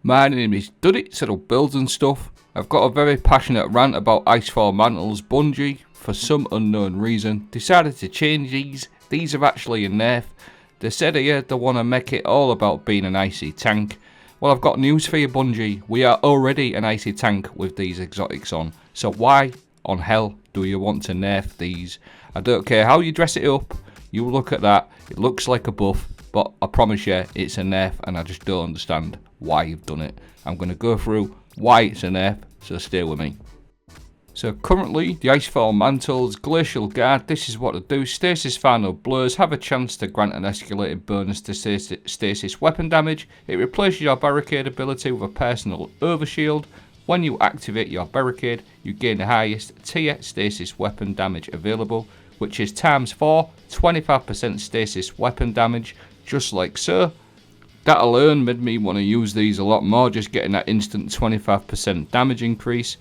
My name is Duddy, Settle Builds and Stuff. I've got a very passionate rant about Icefall Mantles. Bungie, for some unknown reason, decided to change these. These are actually a nerf. They said here they want to make it all about being an icy tank. Well, I've got news for you, Bungie. We are already an icy tank with these exotics on. So why on hell do you want to nerf these? I don't care how you dress it up. You look at that, it looks like a buff, but I promise you it's a nerf, and I just don't understand why you've done it. I'm going to go through why it's a nerf, so stay with me. So currently, the Icefall Mantles, Glacial Guard, this is what they do. Stasis final blows have a chance to grant an escalated bonus to stasis weapon damage. It replaces your barricade ability with a personal overshield. When you activate your barricade, you gain the highest tier stasis weapon damage available, which is ×4, 25% stasis weapon damage, just like so. That alone made me want to use these a lot more, just getting that instant 25% damage increase.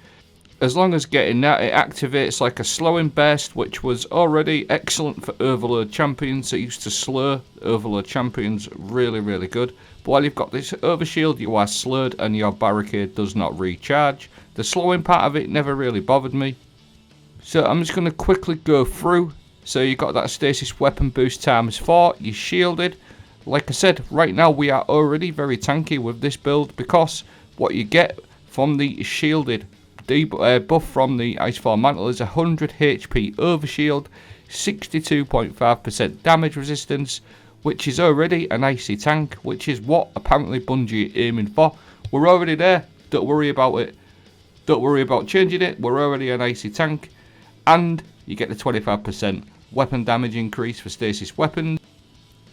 As long as getting that, it activates like a slowing burst, which was already excellent for overload champions. It used to slow overload champions really good. But while you've got this overshield, you are slowed and your barricade does not recharge. The slowing part of it never really bothered me. So I'm just going to quickly go through. So you got that stasis weapon boost ×4, you're shielded. Like I said, right now we are already very tanky with this build, because what you get from the shielded buff from the Icefall Mantle is 100 HP overshield, 62.5% damage resistance, which is already an icy tank, which is what apparently Bungie are aiming for. We're already there, don't worry about it. Don't worry about changing it, we're already an icy tank. And you get the 25% weapon damage increase for stasis weapons.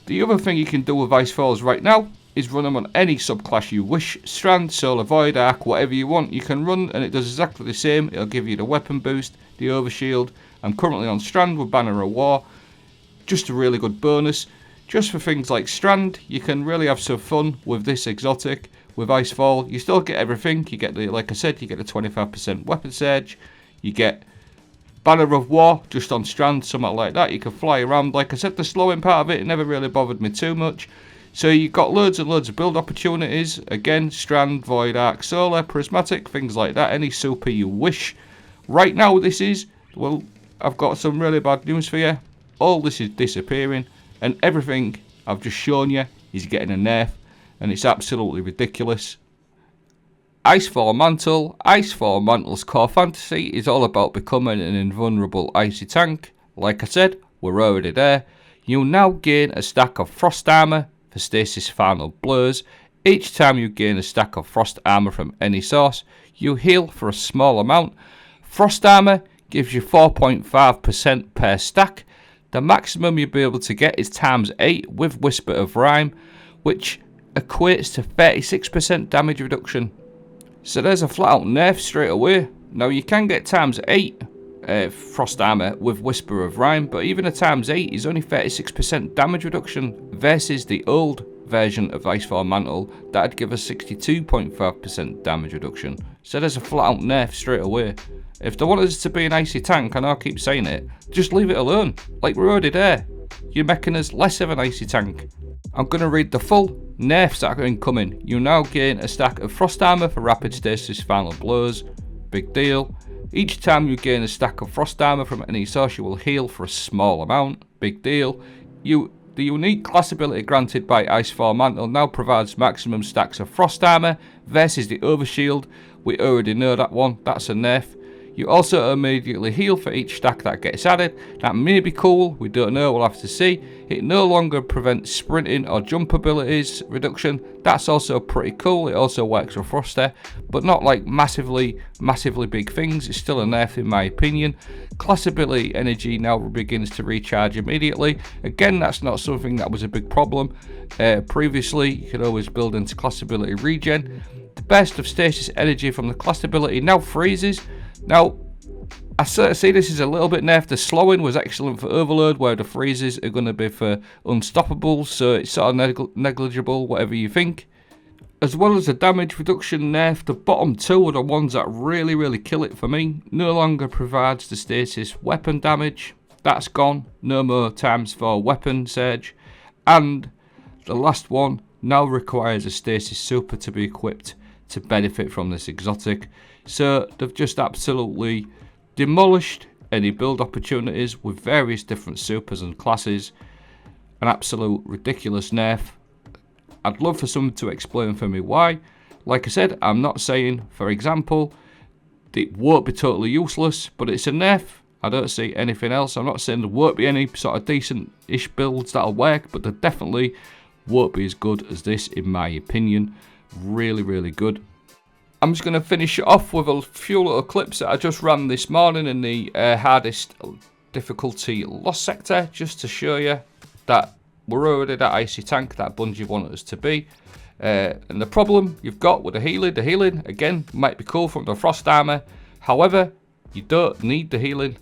The other thing you can do with Icefalls right now is run them on any subclass you wish. Strand, Solar Void, Arc, whatever you want you can run, and it does exactly the same. It'll give you the weapon boost, the overshield. I'm currently on Strand with Banner of War. Just a really good bonus. Just for things like Strand, you can really have some fun with this exotic. With Icefall, you still get everything. You get the, like I said, you get the 25% weapon surge. You get Banner of War, just on Strand, something like that. You can fly around. Like I said, the slowing part of it never really bothered me too much. So you've got loads and loads of build opportunities. Again, Strand, Void, Arc, Solar, Prismatic, things like that. Any super you wish. Right now this is, well, I've got some really bad news for you. All this is disappearing, and everything I've just shown you is getting a nerf, and it's absolutely ridiculous. Icefall Mantle. Icefall Mantle's core fantasy is all about becoming an invulnerable icy tank. Like I said, we're already there. You'll now gain a stack of frost armor for stasis final blows. Each time you gain a stack of frost armor from any source, you heal for a small amount. Frost armor gives you 4.5% per stack. The maximum you'll be able to get is ×8 with Whisper of Rime, which equates to 36% damage reduction. So there's a flat out nerf straight away. Now you can get ×8 frost armor with Whisper of Rime, but even a ×8 is only 36% damage reduction versus the old version of Icefall Mantle that'd give us 62.5% damage reduction. So there's a flat out nerf straight away. If they want us to be an icy tank, and I keep saying it, just leave it alone. Like, we're already there. You're making us less of an icy tank. I'm going to read the full nerfs that are incoming. You now gain a stack of frost armor for rapid stasis final blows. Big deal. Each time you gain a stack of frost armor from any source, you will heal for a small amount. Big deal. The unique class ability granted by Icefall Mantle now provides maximum stacks of frost armor versus the overshield. We already know that one. That's a nerf. You also immediately heal for each stack that gets added. That may be cool, we don't know, we'll have to see. It no longer prevents sprinting or jump abilities reduction. That's also pretty cool. It also works with Thruster, but not like massively big things. It's still a nerf in my opinion. Class ability energy now begins to recharge immediately. Again, that's not something that was a big problem. Previously, you could always build into class ability regen. The burst of stasis energy from the class ability now freezes. Now, I sort of see this as a little bit nerfed. The slowing was excellent for Overload, where the freezes are going to be for Unstoppables, so it's sort of negligible, whatever you think. As well as the damage reduction nerf, the bottom two are the ones that really kill it for me. No longer provides the stasis weapon damage. That's gone. No more ×4 weapon surge. And the last one now requires a stasis super to be equipped. to benefit from this exotic. So they've just absolutely demolished any build opportunities with various different supers and classes. An absolute ridiculous nerf. I'd love for someone to explain for me why. Like I said, I'm not saying, for example, it won't be totally useless, but it's a nerf. I don't see anything else. I'm not saying there won't be any sort of decent-ish builds that'll work, but they definitely won't be as good as this, in my opinion. Really, really good. I'm just going to finish it off with a few little clips that I just ran this morning in the hardest difficulty lost sector, just to show you that we're already that icy tank that Bungie wanted us to be. And the problem you've got with the healing, again, might be cool from the frost armor. However, you don't need the healing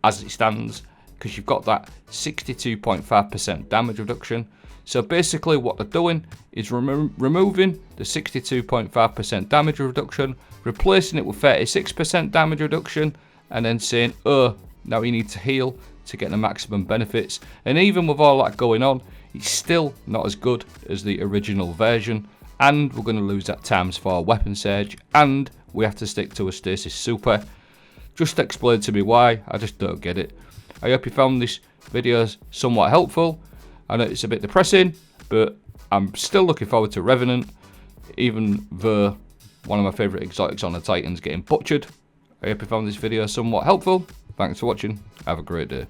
as it stands, because you've got that 62.5% damage reduction. So basically what they're doing is removing the 62.5% damage reduction, replacing it with 36% damage reduction, and then saying, oh, now you need to heal to get the maximum benefits. And even with all that going on, it's still not as good as the original version, and we're going to lose that ×4 weapon surge, and we have to stick to a stasis super. Just explain to me why. I just don't get it. I hope you found this video somewhat helpful. I know it's a bit depressing, but I'm still looking forward to Revenant, even though one of my favourite exotics on the Titan's getting butchered. I hope you found this video somewhat helpful. Thanks for watching. Have a great day.